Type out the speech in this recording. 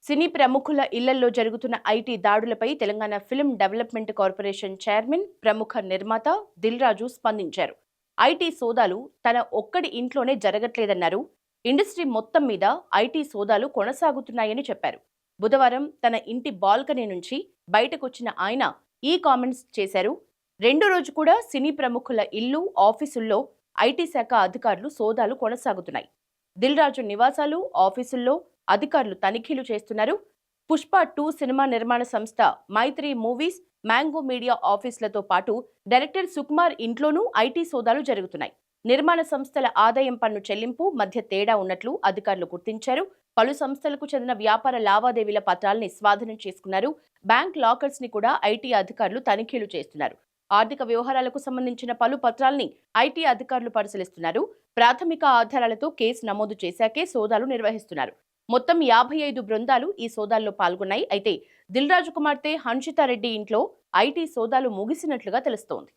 సినీ ప్రముఖుల ఇళ్లలో జరుగుతున్న ఐటీ దాడులపై Telangana film development corporation chairman ప్రముఖ నిర్మాత దిల్ రాజు స్పందించారు. ఐటీ సోదాలు తన ఒక్కడి ఇంట్లోనే జరగట్లేదన్నారు. ఇండస్ట్రీ మొత్తం మీద ఐటీ సోదాలు కొనసాగుతున్నాయని చెప్పారు. బుధవారం తన ఇంటి బాల్కనీ నుంచి బయటకొచ్చిన ఆయన ఈ కామెంట్స్ చేశారు. రెండో రోజు కూడా సినీ ప్రముఖుల ఇల్లు, ఆఫీసుల్లో ఐటీ శాఖ అధికారులు సోదాలు కొనసాగుతున్నాయి. దిల్ రాజు నివాసాలు, ఆఫీసుల్లో అధికారులు తనిఖీలు చేస్తున్నారు. పుష్ప 2 సినిమా నిర్మాణ సంస్థ మైత్రి మూవీస్, మ్యాంగో మీడియా ఆఫీసులతో పాటు డైరెక్టర్ సుకుమార్ ఇంట్లోనూ ఐటీ సోదాలు జరుగుతున్నాయి. నిర్మాణ సంస్థల ఆదాయం పన్ను చెల్లింపు మధ్య తేడా ఉన్నట్లు అధికారులు గుర్తించారు. పలు సంస్థలకు చెందిన వ్యాపార లావాదేవీల పత్రాల్ని స్వాధీనం చేసుకున్నారు. బ్యాంక్ లాకర్స్ ని కూడా ఐటీ అధికారులు తనిఖీలు చేస్తున్నారు. ఆర్థిక వ్యవహారాలకు సంబంధించిన పలు పత్రాల్ని ఐటీ అధికారులు పరిశీలిస్తున్నారు. ప్రాథమిక ఆధారాలతో కేసు నమోదు చేశాకే సోదాలు నిర్వహిస్తున్నారు. మొత్తం 55 బృందాలు ఈ సోదాల్లో పాల్గొన్నాయి. అయితే దిల్ రాజు కుమార్తె హన్షితారెడ్డి ఇంట్లో ఐటీ సోదాలు ముగిసినట్లుగా తెలుస్తోంది.